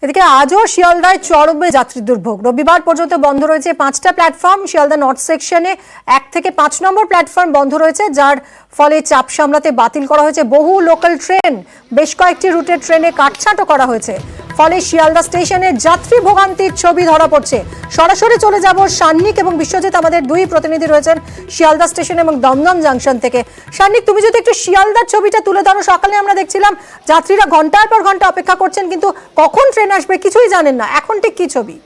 এদিকে আজও শিয়ালদায় চরমে যাত্রী দুর্ভোগ। রবিবার পর্যন্ত বন্ধ রয়েছে 5টা প্ল্যাটফর্ম। শিয়ালদা নর্থ সেকশনে 1 থেকে 5 নম্বর প্ল্যাটফর্ম বন্ধ রয়েছে, যার ফলে চাপ সামলাতে বাতিল করা হয়েছে বহু লোকাল ট্রেন। বেশ কয়েকটি রুটের ট্রেনে কাটছাঁটও করা হয়েছে, ফলে শিয়ালদা স্টেশনে যাত্রী ভোগান্তির ছবি ধরা পড়ছে। সরাসরি চলে যাব সান্নিক এবং বিশ্বজিৎ, আমাদের দুই প্রতিনিধি রয়েছেন শিয়ালদা স্টেশন এবং দমদম জাংশন থেকে। সান্নিক, তুমি যদি একটু শিয়ালদার ছবিটা তুলে ধরো। সকালে আমরা দেখছিলাম যাত্রীরা ঘন্টার পর ঘন্টা অপেক্ষা করছেন, কিন্তু কখন ট্রেন আসবে কিছুই জানেন না। এখন ঠিক কি ছবি?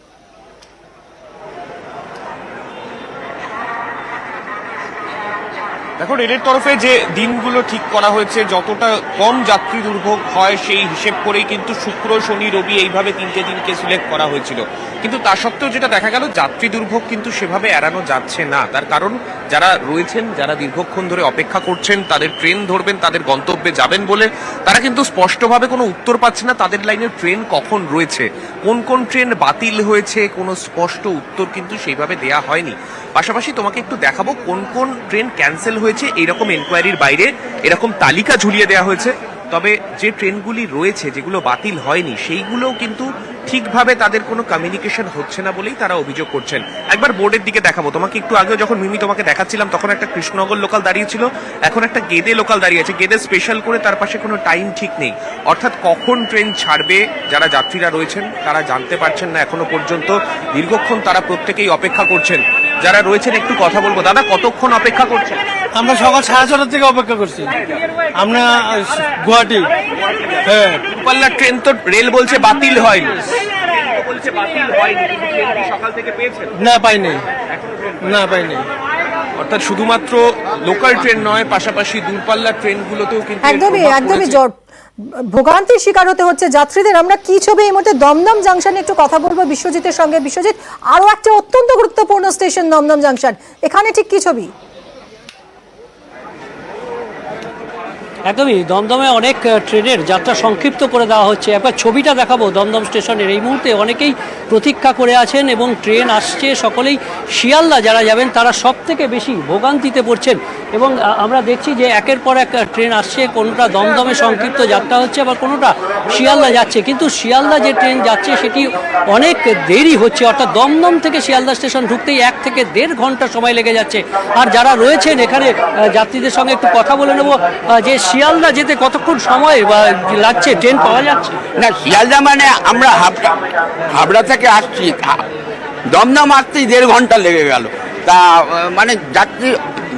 দেখো, রেলের তরফে যে দিনগুলো ঠিক করা হয়েছে, যতটা কম যাত্রী দুর্ভোগ হয় সেই হিসেব করেই কিন্তু শুক্র, শনি, রবি এইভাবে 3টে দিনকে সিলেক্ট করা হয়েছিল। কিন্তু তা সত্ত্বেও যেটা দেখা গেল, যাত্রী দুর্ভোগ কিন্তু সেভাবে এড়ানো যাচ্ছে না। তার কারণ যারা রয়েছেন, যারা দীর্ঘক্ষণ ধরে অপেক্ষা করছেন, তাদের ট্রেন ধরবেন, তাদের গন্তব্যে যাবেন বলে তারা কিন্তু স্পষ্টভাবে কোনো উত্তর পাচ্ছে না। তাদের লাইনে ট্রেন কখন রয়েছে, কোন কোন ট্রেন বাতিল হয়েছে, কোনো স্পষ্ট উত্তর কিন্তু সেইভাবে দেয়া হয়নি। পাশাপাশি তোমাকে একটু দেখাবো কোন কোন ট্রেন ক্যান্সেল হয়েছে, এইরকম এনকোয়ারির বাইরে এরকম তালিকা ঝুলিয়ে দেওয়া হয়েছে। তবে যে ট্রেনগুলি রয়েছে, যেগুলো বাতিল হয়নি, সেইগুলোও কিন্তু ঠিকভাবে তাদের কোনো কমিউনিকেশন হচ্ছে না বলেই তারা অভিযোগ করছেন। একবার বোর্ডের দিকে দেখাবো তোমাকে। একটু আগে যখন মিমি তোমাকে দেখাচ্ছিলাম, তখন একটা কৃষ্ণনগর লোকাল দাঁড়িয়েছিল, এখন একটা গেদে লোকাল দাঁড়িয়ে আছে। গেদে স্পেশাল করে তার পাশে কোনো টাইম ঠিক নেই, অর্থাৎ কখন ট্রেন ছাড়বে যারা যাত্রীরা রয়েছেন তারা জানতে পারছেন না এখনো পর্যন্ত। দীর্ঘক্ষণ তারা প্রত্যেকেই অপেক্ষা করছেন। যারা রয়েছেন একটু কথা বলবো। দাদা, কতক্ষণ অপেক্ষা করছেন? আমরা সকাল 6:30 থেকে অপেক্ষা করছি। আমরা গুয়াহাটি। হ্যাঁ, দূরপাল্লার ট্রেন তো রেল বলছে বাতিল হয়নি। না পাইনি, না পাইনি। অর্থাৎ শুধুমাত্র লোকাল ট্রেন নয়, পাশাপাশি দূরপাল্লার ট্রেনগুলোতেও কিন্তু একদমই ভোগান্তির শিকার হতে হচ্ছে যাত্রীদের। আমরা কি ছবি এই মুহূর্তে দমদম জাংশনে একটু কথা বলবো বিশ্বজিতের সঙ্গে। বিশ্বজিৎ, আরো একটা অত্যন্ত গুরুত্বপূর্ণ স্টেশন দমদম জাংশন, এখানে ঠিক কি ছবি? একদমই, দমদমে অনেক ট্রেনের যাত্রা সংক্ষিপ্ত করে দেওয়া হচ্ছে। একবার ছবিটা দেখাবো দমদম স্টেশনের। এই মুহূর্তে অনেকেই প্রতীক্ষা করে আছেন এবং ট্রেন আসছে। সকলেই শিয়ালদা যারা যাবেন তারা সব থেকে বেশি ভোগান্তিতে পড়ছেন এবং আমরা দেখছি যে একের পর এক ট্রেন আসছে। কোনোটা দমদমে সংক্ষিপ্ত যাত্রা হচ্ছে, আবার কোনোটা শিয়ালদা যাচ্ছে। কিন্তু শিয়ালদা যে ট্রেন যাচ্ছে সেটি অনেক দেরি হচ্ছে, অর্থাৎ দমদম থেকে শিয়ালদা স্টেশন ঢুকতেই 1 থেকে 1.5 ঘন্টা সময় লেগে যাচ্ছে। আর যারা রয়েছেন এখানে যাত্রীদের সঙ্গে একটু কথা বলে নেব যে শিয়ালদা যেতে কতক্ষণ সময় লাগছে, ট্রেন পাওয়া যাচ্ছে না? শিয়ালদা মানে আমরা হাবড়া থেকে আসছি, দমদম আসতেই 1.5 ঘন্টা লেগে গেল। তা মানে যাত্রী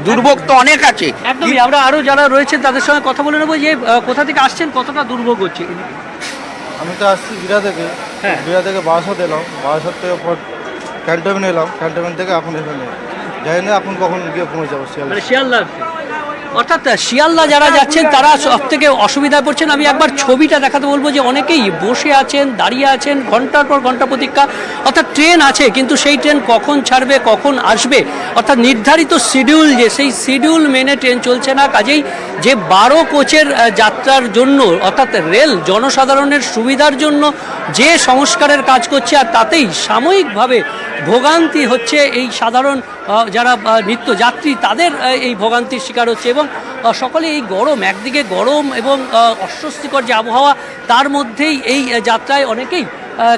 দুর্ভোগ তো অনেক আছে। একদমই, আমরা আরো যারা রয়েছেন তাদের সঙ্গে কথা বলে নেবো যে কোথা থেকে আসছেন, কতটা দুর্ভোগ হচ্ছে। আমি তো আসছি বিরা থেকে। হ্যাঁ, বিরা থেকে বারাসাত এলাম, বারাসাত থেকে ক্যান্টনমেন্ট এলাম, ক্যান্টনমেন্ট থেকে এখন এখানে যাই না। এখন কখন গিয়ে পৌঁছে যাবো শিয়ালদা। অর্থাৎ শিয়ালদা যারা যাচ্ছেন তারা সব থেকে অসুবিধায় পড়ছেন। আমি একবার ছবিটা দেখাতে বলবো যে অনেকেই বসে আছেন, দাঁড়িয়ে আছেন, ঘন্টার পর ঘন্টা প্রতীক্ষা। অর্থাৎ ট্রেন আছে, কিন্তু সেই ট্রেন কখন ছাড়বে, কখন আসবে, অর্থাৎ নির্ধারিত শিডিউল যে সেই শিডিউল মেনে ট্রেন চলছে না। কাজেই যে 12 কোচের যাত্রার জন্য, অর্থাৎ রেল জনসাধারণের সুবিধার জন্য যে সংস্কারের কাজ করছে, আর তাতেই সাময়িকভাবে ভোগান্তি হচ্ছে এই সাধারণ যারা নিত্যযাত্রী, তাদের এই ভোগান্তির শিকার হচ্ছে। এবং সকলে এই গরম, একদিকে গরম এবং অস্বস্তিকর যে আবহাওয়া, তার মধ্যেই এই যাত্রায় অনেকেই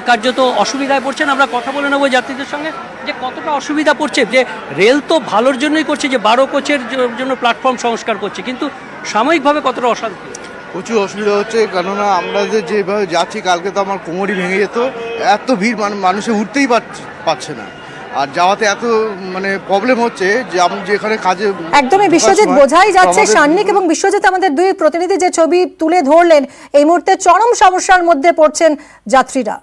কার্যত অসুবিধায় পড়ছেন। আমরা কথা বলে নেব যাত্রীদের সঙ্গে যে কতটা অসুবিধা পড়ছে। যে রেল তো ভালোর জন্যই করছে, যে 12 কোচের জন্য প্ল্যাটফর্ম সংস্কার করছে, কিন্তু সাময়িকভাবে কতটা অশান্তি। প্রচুর অসুবিধা হচ্ছে, কেননা আমরা যেভাবে যাচ্ছি, কালকে তো আমার কোমরই ভেঙে যেত। এত ভিড়, মানুষে উঠতেই পারছে না। আর যাওয়াতে এত প্রবলেম হচ্ছে যে আমি যেখানে কাজে। একদমই বিশ্বজিৎ, বোঝাই যাচ্ছে সান্নিক এবং বিশ্বজিৎ আমাদের দুই প্রতিনিধি যে ছবি তুলে ধরলেন, এই মুহূর্তে চরম সমস্যার মধ্যে পড়ছেন যাত্রীরা।